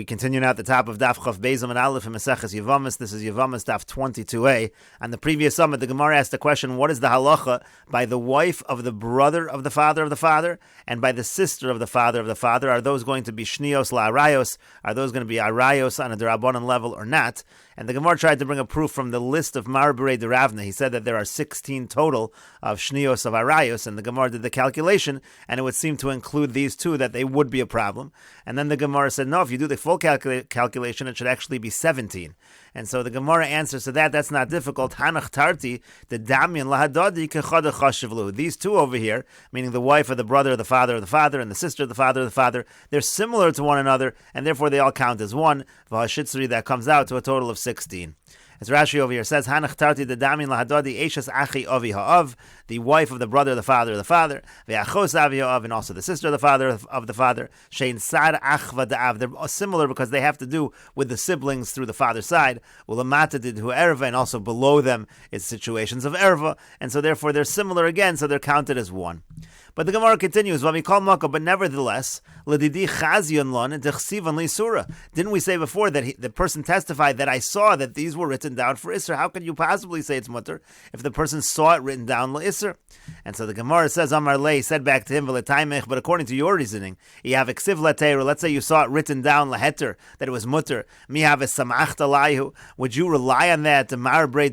We continue now at the top of Daf Chav Beis and Aleph in Mesechet Yevamos. This is Yevamos Daf 22a. On the previous summit, the Gemara asked the question, what is the halacha by the wife of the brother of the father, and by the sister of the father? Are those going to be shnios la'arayos? Are those going to be arayos on a derabanan level or not? And the Gemara tried to bring a proof from the list of Marberei de Ravna. He said that there are 16 total of shnios of arayos, and the Gemara did the calculation, and it would seem to include these two, that they would be a problem. And then the Gemara said, no, if you do the full calculation, it should actually be 17. And so the Gemara answers to that, that's not difficult. Hanach tarti, the damyan lahadadi kechada chashivlu. These two over here, meaning the wife of the brother of the father, and the sister of the father, they're similar to one another, and therefore they all count as one. V'hashitzri, that comes out to a total of 16. As Rashi over here says, Hanach tarti the damin lahadadi eshes achi avi ha'av, the wife of the brother of the father, ve'achos avi ha'av, and also the sister of the father, shein sar achva da'av. They're similar because they have to do with the siblings through the father's side. Ulamata did hu erva, and also below them is situations of erva, and so therefore they're similar again, so they're counted as one. But the Gemara continues, but nevertheless, didn't we say before that the person testified that I saw that these were written down for Isser? How can you possibly say it's mutter if the person saw it written down l'Isser? And so the Gemara says, Amar Lei said back to him, but according to your reasoning, let's say you saw it written down l'heter, that it was mutter, would you rely on that? Did Marberei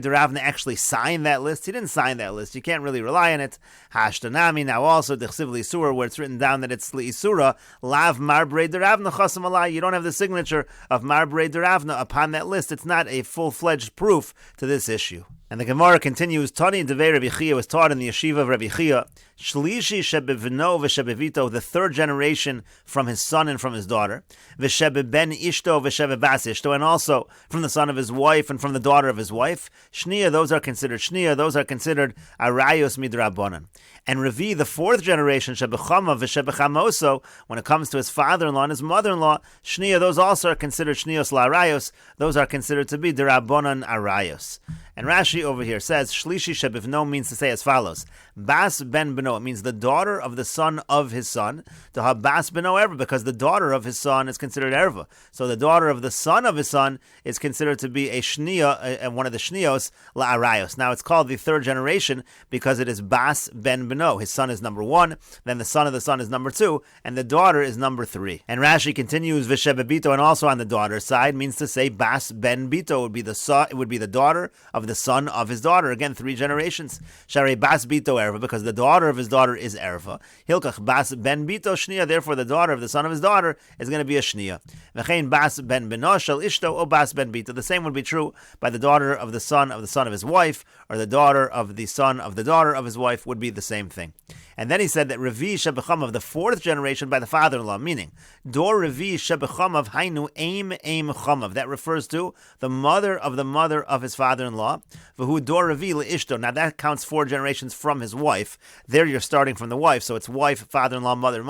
de Ravna actually sign that list? He didn't sign that list. You can't really rely on it. Hashtanami, now also Dechsiv L'Isura, where it's written down that it's L'Isura, Lav Marberei de Ravna Chasam Alai. You don't have the signature of Marberei de Ravna upon that list. It's not a full-fledged proof to this issue. And the Gemara continues, Tani Devei Rabbi Chia was taught in the yeshiva of Rabbi Chia, Shlishi shebevno v'shebevito, the third generation from his son and from his daughter, v'shebeben ishto v'shebebas ishto, and also from the son of his wife and from the daughter of his wife. Shnia, those are considered arayos midrabanan. And Revi, the fourth generation, shebechama v'shebechamoso, when it comes to his father-in-law and his mother-in-law, shnia, those also are considered shnios la'arayos, those are considered to be derabanan arayos. And Rashi over here says, Shlishi shebivno means to say as follows, Bas ben beno, it means the daughter of the son of his son, to have Bas beno erva, because the daughter of his son is considered erva. So the daughter of the son of his son is considered to be a shnia, one of the shnios, la'arayos. Now it's called the third generation because it is Bas ben beno. His son is number 1, then the son of the son is number 2, and the daughter is number 3. And Rashi continues, V'shebebito, and also on the daughter's side, means to say Bas ben bito, it would be the daughter of the son of his daughter. Again, 3 generations. Shari Bas Bito Erva, because the daughter of his daughter is Erva. Hilkach Bas Ben Bito Shnia, therefore the daughter of the son of his daughter is going to be a Shnia. V'chein Bas Ben Beno Shel Ishto O Bas Ben Bito. The same would be true by the daughter of the son of his wife, or the daughter of the son of the daughter of his wife would be the same thing. And then he said that Revi Shebecham of the fourth generation by the father-in-law, meaning Dor Revi Shebecham of Hainu Aim Chamav. That refers to the mother of his father-in-law. V'hu Dor Revi Le'ishto. Now that counts 4 generations from his wife. There you're starting from the wife, so it's wife, father-in-law, mother.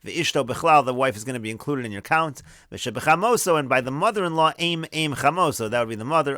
V'ishto Bechlal, the wife is going to be included in your count. V'shebechamoso, and by the mother-in-law Aim Chamoso, that would be the mother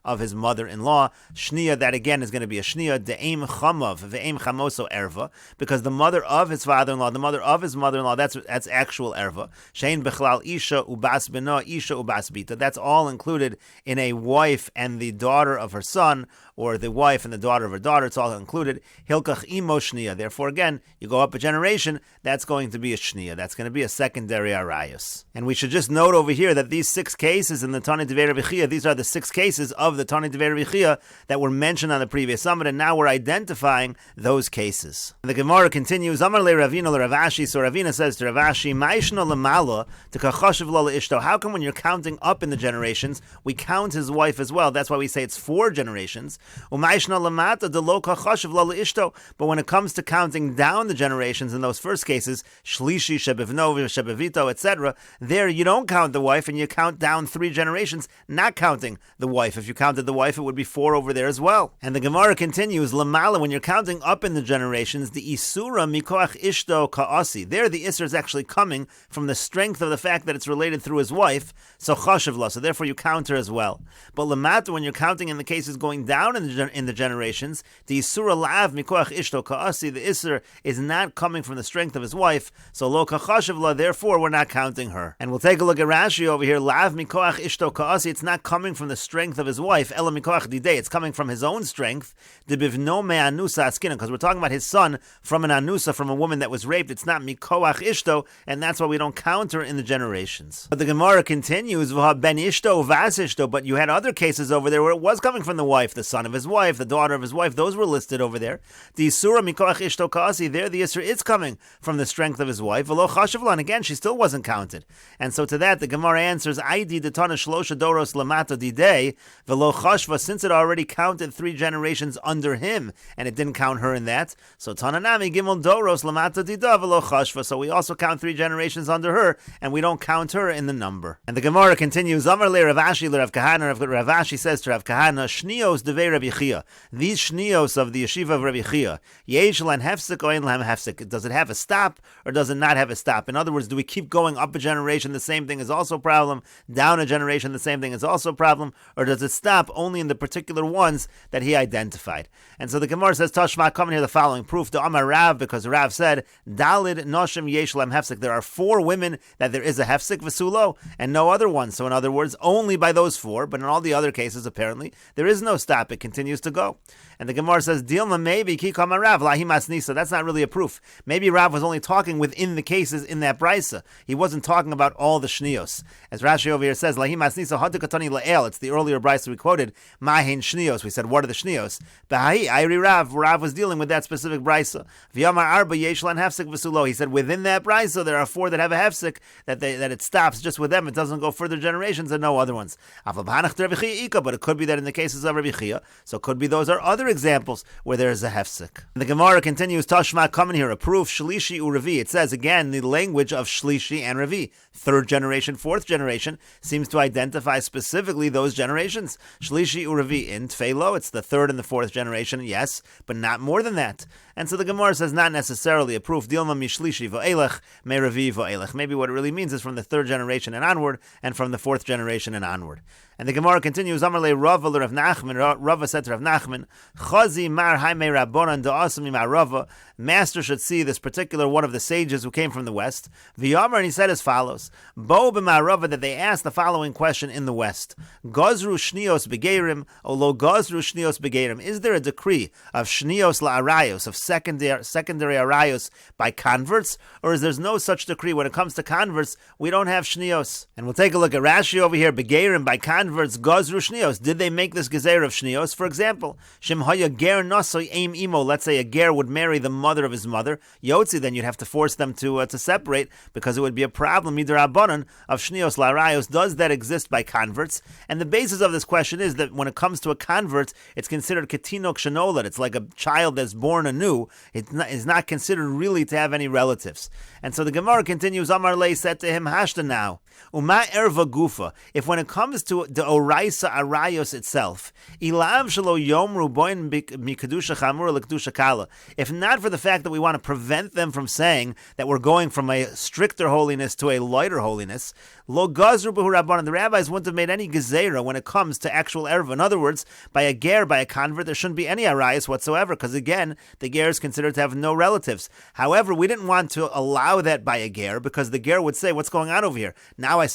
of his mother-in-law. Shnia, that again is going to be a Shnia. De'aim Chamav, Ve'aim Chamoso Erva. Because the mother of his father-in-law, the mother of his mother-in-law, that's actual erva. Shein bechlal isha ubas beno, isha ubas bita. That's all included in a wife and the daughter of her son, or the wife and the daughter of her daughter. It's all included. Hilkach imo shnia. Therefore, again, you go up a generation, that's going to be a shnia. That's going to be a secondary arayos. And we should just note over here that these 6 cases in the Tani Devei Rabbi Chia, these are the 6 cases of the Tani Devei Rabbi Chia that were mentioned on the previous summit, and now we're identifying those cases. The Gemara continues, Amar le Ravina le Ravashi, so Ravina says to Ravashi, Ma'ishna lemala to kachashiv lo leishto. How come when you're counting up in the generations, we count his wife as well? That's why we say it's 4 generations. U'ma'ishna lemata de lo kachashiv lo leishto. But when it comes to counting down the generations in those first cases, shlishi, shebivno, shebivito, etc., there you don't count the wife and you count down 3 generations, not counting the wife. If you counted the wife, it would be 4 over there as well. And the Gemara continues, lemala, when you're counting up in the generations, the isura mikoach ishto ka'asi. There the isra is actually coming from the strength of the fact that it's related through his wife, so chashiv la, so therefore you count her as well. But lemata, when you're counting counting in the cases going down in the generations. The Isura Lav Mikoach Ishto Ka'asi, the Isser is not coming from the strength of his wife, so Lo Kachashavla, therefore we're not counting her. And we'll take a look at Rashi over here. Lav Mikoach Ishto Ka'asi, it's not coming from the strength of his wife. Ela Mikoach Didei, it's coming from his own strength. Debivno Me Anusa Askina, because we're talking about his son from an Anusa, from a woman that was raped. It's not Mikoach Ishto, and that's why we don't count her in the generations. But the Gemara continues, Ben Ishto Vas Ishto, but you had other cases over there where it was coming from the wife, the son of his wife, the daughter of his wife, those were listed over there. The Isura Mikoach Ishto Ka'asi, there the Isra is coming from the strength of his wife. Velo Chashavlan, again, she still wasn't counted. And so to that, the Gemara answers, Aidi Detana Shlosha Doros Lamata Didei, Velo Chashva, since it already counted 3 generations under him, and it didn't count her in that. So Tananami Gimel Doros Lamata Dida Velo Chashva, so we also count 3 generations under her, and we don't count her in the number. And the Gemara continues, Amar Le Ravashi Le Rav Kahana, Ravashi says to Rav Kahana, Shnios Devei Rabbi Chia, these Shnios of the yeshiva of Rabbi Chia, Yesh Lan Hefsek or Ein Lam Hefsek, does it have a stop or does it not have a stop? In other words, do we keep going up a generation, the same thing is also a problem, down a generation, the same thing is also a problem, or does it stop only in the particular ones that he identified? And so the Gemara says, Tashma, come here the following proof, the Amar Rav, because Rav said, Dalid Noshim Yesh Lam Hefsek, there are 4 women that there is a Hefsek Vasulo, and no other ones. So in other words, only by those 4, but in all the other cases, apparently, there is no stop, it continues to go. And the Gemara says, Dilma maybe Kikama Rav, Lahimas Nisa. That's not really a proof. Maybe Rav was only talking within the cases in that brisa. He wasn't talking about all the shnios. As Rashi over here says, Lahimas Nisa Hadukatani La'el. It's the earlier brisa we quoted, Mahin Shnios. We said, what are the shnios? Bahai, Ayri Rav. Rav was dealing with that specific brisa. V'yamar Arba Yeshlan Hefsek V'sulo. He said, within that brisa, there are 4 that have a Hefsek, that it stops just with them. It doesn't go further generations and no other ones. But it could be that in the cases of Rabbi Chia, so it could be those are other examples where there is a hefsek. The Gemara continues, Tashma, come in here, a proof, Shlishi Uravi. It says again the language of Shlishi and Ravi. 3rd generation, 4th generation seems to identify specifically those generations. Shlishi Uravi in Tfeilo, it's the 3rd and the 4th generation, yes, but not more than that. And so the Gemara says not necessarily a proof. Dilma mishlishi v'elech, me Ravi v'elech. Maybe what it really means is from the 3rd generation and onward, and from the 4th generation and onward. And the Gemara continues, Amarle Rava Rav Nachman, Rava said to Rav Nachman, Chazi mar haime rabbonan da'asami ma Rava, master should see this particular one of the sages who came from the west. V'yamar, and he said as follows, Bo b'ma Rava, that they asked the following question in the west, Gozru shnios begerim, olo gozru shnios begerim. Is there a decree of shnios la'arayos, of secondary arayos by converts, or is there no such decree? When it comes to converts, we don't have shnios. And we'll take a look at Rashi over here, begerim, by converts, gozru shnios. Did they make this gezer of shnios? For example, Shem haya ger nasoy aim imo. Let's say a ger would marry the mother of his mother. Yotzi, then you'd have to force them to separate because it would be a problem. Midarabanan of shnios larayos. Does that exist by converts? And the basis of this question is that when it comes to a convert, it's considered ketinok shenolat. It's like a child that's born anew. It is not considered really to have any relatives. And so the Gemara continues. Amar Lei said to him, Hashta now. Uma erva gufa. If when it comes to the oraisa arayos itself, ilav shelo yomru boin mikadusha chamura lekadusha kala. If not for the fact that we want to prevent them from saying that we're going from a stricter holiness to a lighter holiness, lo gazru b'hu rabbanan. The rabbis wouldn't have made any gezerah when it comes to actual erva. In other words, by a ger, by a convert, there shouldn't be any arayos whatsoever, because again, the ger is considered to have no relatives. However, we didn't want to allow that by a ger, because the ger would say, what's going on over here? Now I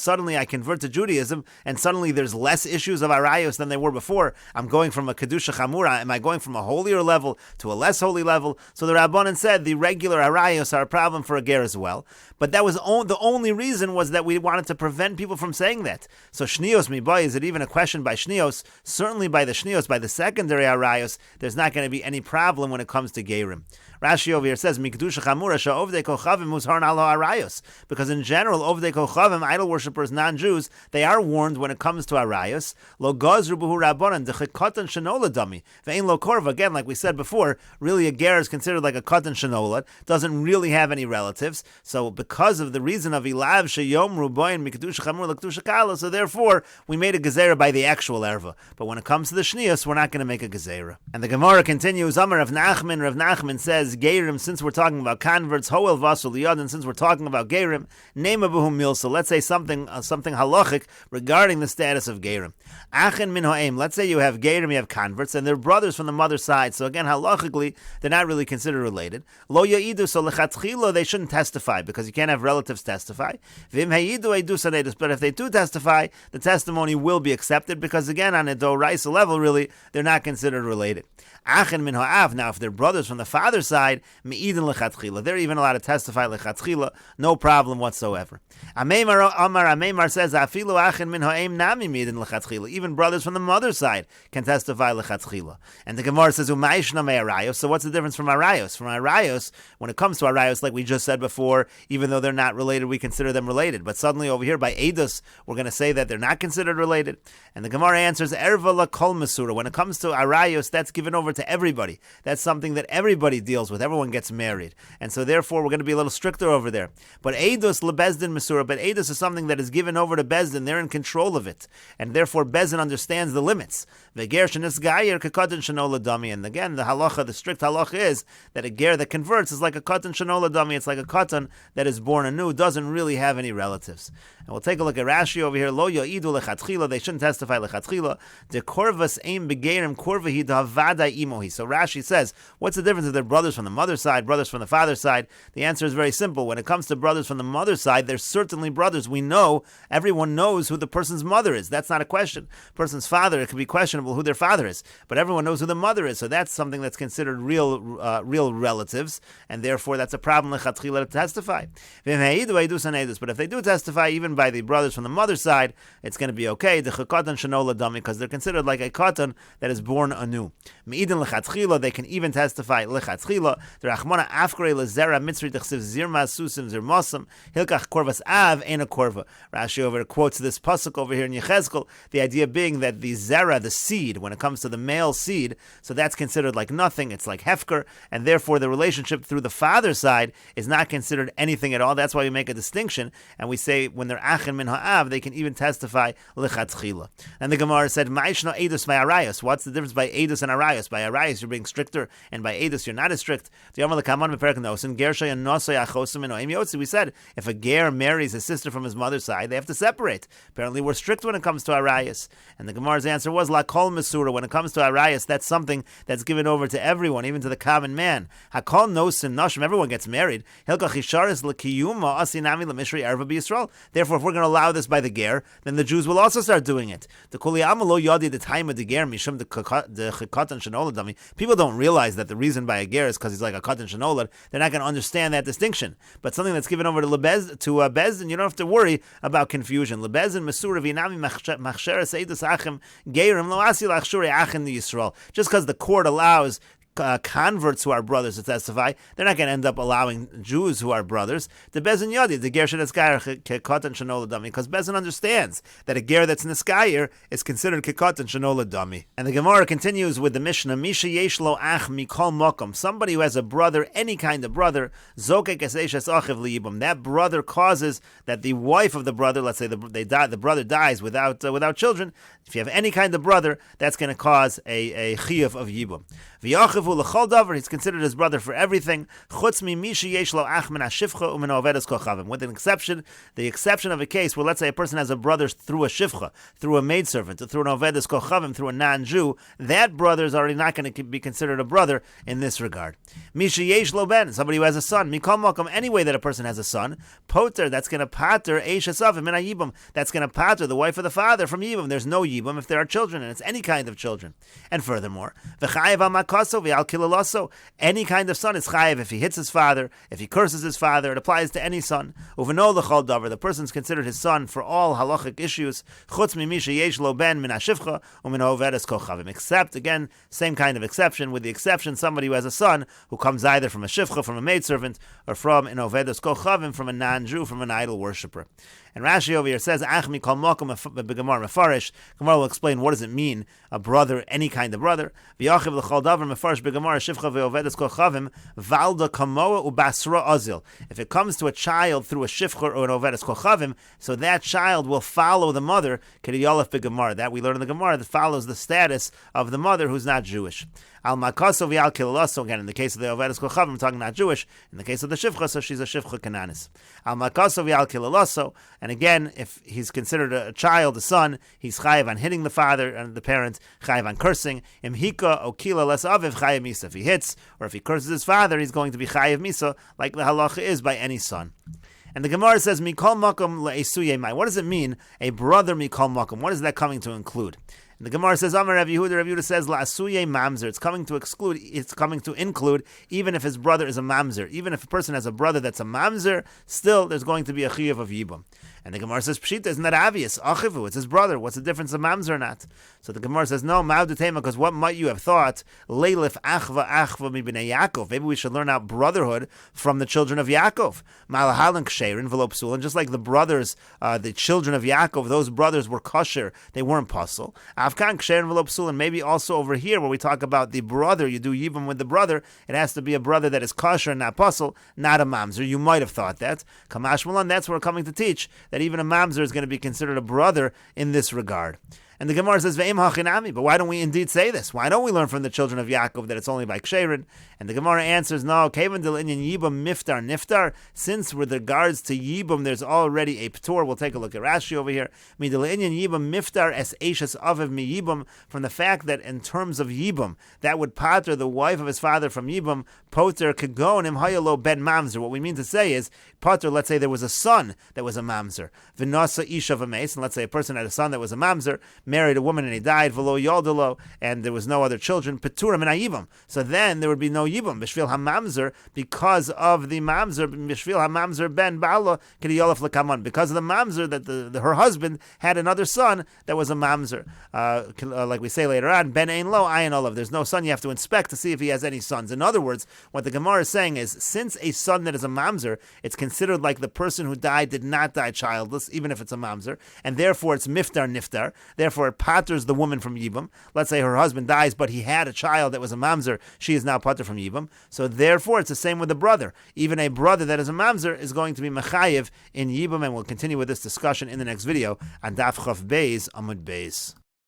convert to Judaism, and suddenly there's less issues of arayos than there were before. I'm going from a kedusha chamura. Am I going from a holier level to a less holy level? So the Rabbanan said the regular arayos are a problem for a ger as well. But that was the only reason was that we wanted to prevent people from saying that. So shnios mibai, is it even a question by shnios? Certainly by the shnios, by the secondary arayos, there's not going to be any problem when it comes to gerim. Rashi over here says, Mikdusha chamura sha'ovdei kochavim muzharn al ha'arayos. Because in general, ovdei kochavim, idol worshippers, non-Jews, they are warned when it comes to arayos. Lo gazru b'hu rabbanan, dechikotan shenola dami. Ve'in lo korva. Again, like we said before, really a ger is considered like a kotan shenola, doesn't really have any relatives. So because of the reason of ilav sheyomru boin mikdusha chamura lekdusha kala, so therefore we made a gezerah by the actual erva. But when it comes to the shnius, we're not going to make a gezerah. And the Gemara continues, Amar Rav Nachman says, says Gerim, since we're talking about converts, Hoel Vasul Yadin, since we're talking about Gerim, name a Buhum Milsa. Let's say something halachic regarding the status of Gerim. Achen min ha'em. Let's say you have Gerim, you have converts, and they're brothers from the mother's side. So again, halachically, they're not really considered related. Lo ya'idu, so lechatchila, they shouldn't testify because you can't have relatives testify. Vim ha'idu eidu sanedus. But if they do testify, the testimony will be accepted because again, on a doraisa level, really, they're not considered related. Achen min ha'av. Now, if they're brothers from the father's side, me'idin lechatchila, they're even allowed to testify lechatchila, no problem whatsoever. Ameimar says, afilu achen min ha'em nami me'idin lechatchila. Even brothers from the mother's side can testify lechatchila. And the Gemara says, u'ma'ishna me'arayos. So what's the difference from arayos? From arayos, when it comes to arayos, like we just said before, even though they're not related, we consider them related. But suddenly over here by edus, we're going to say that they're not considered related. And the Gemara answers, erva la kol mesura. When it comes to arayos, that's given over to everybody. That's something that everybody deals with. Everyone gets married. And so therefore, we're going to be a little stricter over there. But edus lebezdin mesura. But edus is something that is given over to bezdin. They're in control of it. And therefore, bezdin understands the limits. And again, the halacha, the strict halacha is that a ger that converts is like a katan shenola dami. It's like a katan that is born anew, doesn't really have any relatives. And we'll take a look at Rashi over here. Lo ya'idu lechatchila. They shouldn't testify lechatchila. De korvas aim begerim korvahi davada imohi. So Rashi says, what's the difference if they're brothers from the mother's side, brothers from the father's side? The answer is very simple. When it comes to brothers from the mother's side, they're certainly brothers. We know, everyone knows who the person's mother is. That's not a question. Person's father, it could be questionable who their father is, but everyone knows who the mother is. So that's something that's considered real relatives, and therefore that's a problem lechatchila to testify. But if they do testify, even by the brothers from the mother's side, it's going to be okay. Because they're considered like a katan that is born anew. Lechatchila, they can even testify lechatchila. The Rachmana afkre lezera mitzri dechsiv zirmas susim zirmosam hilkach korvas av ein a korva. Rashi over quotes this pasuk over here in Yechezkel. The idea being that the zera, the seed, when it comes to the male seed, so that's considered like nothing. It's like hefker, and therefore the relationship through the father's side is not considered anything at all. That's why we make a distinction, and we say when they're achen min ha'av, they can even testify lechatchila. And the Gemara said, ma'ishno edus ma'arayos. What's the difference by edus and arayos? By arayos, you're being stricter, and by edus, you're not as strict. We said, if a ger marries a sister from his mother's side, they have to separate. Apparently, we're strict when it comes to arayos. And the Gemara's answer was, la kol mesura. When it comes to arayos, that's something that's given over to everyone, even to the common man. Hakol nosim nashim, everyone gets married. Therefore, if we're going to allow this by the ger, then the Jews will also start doing it. People don't realize that the reason by a ger is because he's like a katan shenolad. They're not going to understand that distinction. But something that's given over to bezdin, you don't have to worry about confusion. Lebezdin mesura v'inami machsheres eidus achem gerim lo asi lachshuri achem the Yisrael. Just because the court allows converts who are brothers to testify, they're not going to end up allowing Jews who are brothers. The Bezin Yadi, the Ger Sheneskayer Kekatan Shenola Dami, because Bezin understands that a Ger that's Neskayer is considered Kekatan Shenola Dami. And the Gemara continues with the Mishnah, Misha Yeshlo Ach Mikol Mokom, somebody who has a brother, any kind of brother, Zokek Eseshes Achiv Liyibum, that brother causes that the wife of the brother, let's say the brother dies without children. If you have any kind of brother, that's going to cause a chiyuv of yibum. He's considered his brother for everything. With an exception, the exception of a case where, let's say, a person has a brother through a shivcha, through a maidservant, through an ovedes kochavim, through a non-Jew, that brother is already not going to be considered a brother in this regard. Ben, somebody who has a son. Any way that a person has a son, poter, that's going to pater eishasavim and yibum. That's going to pater the wife of the father from yibum. There's no yibum if there are children, and it's any kind of children. And furthermore, any kind of son is chayiv if he hits his father, if he curses his father. It applies to any son. The person's considered his son for all halachic issues. Except, again, same kind of exception, with the exception somebody who has a son who comes either from a shivcha, from a maidservant, or from an ovedes kochavim, from a non-Jew, from an idol worshipper. And Rashi over here says, Achmi kol mokum b'gemar mefarish. Gemara will explain what does it mean, a brother, any kind of brother. V'yachiv l'chol davar mefarish begemara shivcha ve'ovedes kochavim valda kamoa ubasra azil. If it comes to a child through a shivcha or an ovedes kochavim, so that child will follow the mother. Kediyolef begemara. That we learn in the Gemara that follows the status of the mother who's not Jewish. Al makaso v'al kilalaso. Again, in the case of the ovedes kochavim, I'm talking not Jewish. In the case of the shivcha, so she's a shivcha kananis. Al makaso v'al kilalaso. And again, if he's considered a child, a son, he's chayiv on hitting the father and the parent, chayiv on cursing. Imhika okila les aviv chayiv misa. If he hits or if he curses his father, he's going to be chayiv misa, like the halacha is by any son. And the Gemara says, Mikol makom le'esuye mai. What does it mean, a brother mikol makom? What is that coming to include? And the Gemara says, Amar Rav Yehuda, Rav Yehuda says, La'asuye mamzer. It's coming to include, even if his brother is a mamzer. Even if a person has a brother that's a mamzer, still there's going to be a chiyuv of yibum. And the Gemara says, Pshita, isn't that obvious? Achivu, it's his brother. What's the difference of mamzer or not? So the Gemara says, no, ma'udetema, because what might you have thought? Leilif achva mi b'nei Yaakov. Maybe we should learn out brotherhood from the children of Yaakov. Malahalan ksherin v'lo psulan. Just like the brothers, the children of Yaakov, those brothers were kosher, they weren't pasul. Avkan ksherin v'lo psulan. Maybe also over here, where we talk about the brother, you do yibum with the brother, it has to be a brother that is kosher and not pasul, not a mamzer. You might have thought that. Kamash Malan, that's what we're coming to teach, that even a mamzer is going to be considered a brother in this regard. And the Gemara says, Ve'im hachinami, but why don't we indeed say this? Why don't we learn from the children of Yaakov that it's only by ksherin? And the Gemara answers, no, kevan del inyan yibum miftar niftar, since with regards to yibum, there's already a p'tor. We'll take a look at Rashi over here. Midel inyan yibum miftar es eishes aviv mi yibum, from the fact that in terms of yibum, that would pater the wife of his father from yibum, poter kagon im hayalo ben mamzer. What we mean to say is, pater, let's say there was a son that was a mamzer. V'nasa isha v'meis, and let's say a person had a son that was a mamzer, married a woman and he died, v'lo yaldalo, and there was no other children, peturim and ayibam. So then there would be no yibam, b'shvil hamamzer, because of the mamzer, b'shvil hamamzer ben ba'ala, kediyolef lekaman, because of the mamzer that her husband had another son that was a mamzer. Like we say later on, ben ein lo, ayin olav. There's no son, you have to inspect to see if he has any sons. In other words, what the Gemara is saying is, since a son that is a mamzer, it's considered like the person who died did not die childless, even if it's a mamzer, and therefore it's miftar niftar, therefore it paters the woman from yibum. Let's say her husband dies, but he had a child that was a mamzer, she is now pater from yibum. So therefore it's the same with the brother. Even a brother that is a mamzer is going to be mechayiv in yibum, and we'll continue with this discussion in the next video on Daf Chaf Beis Amud Beis.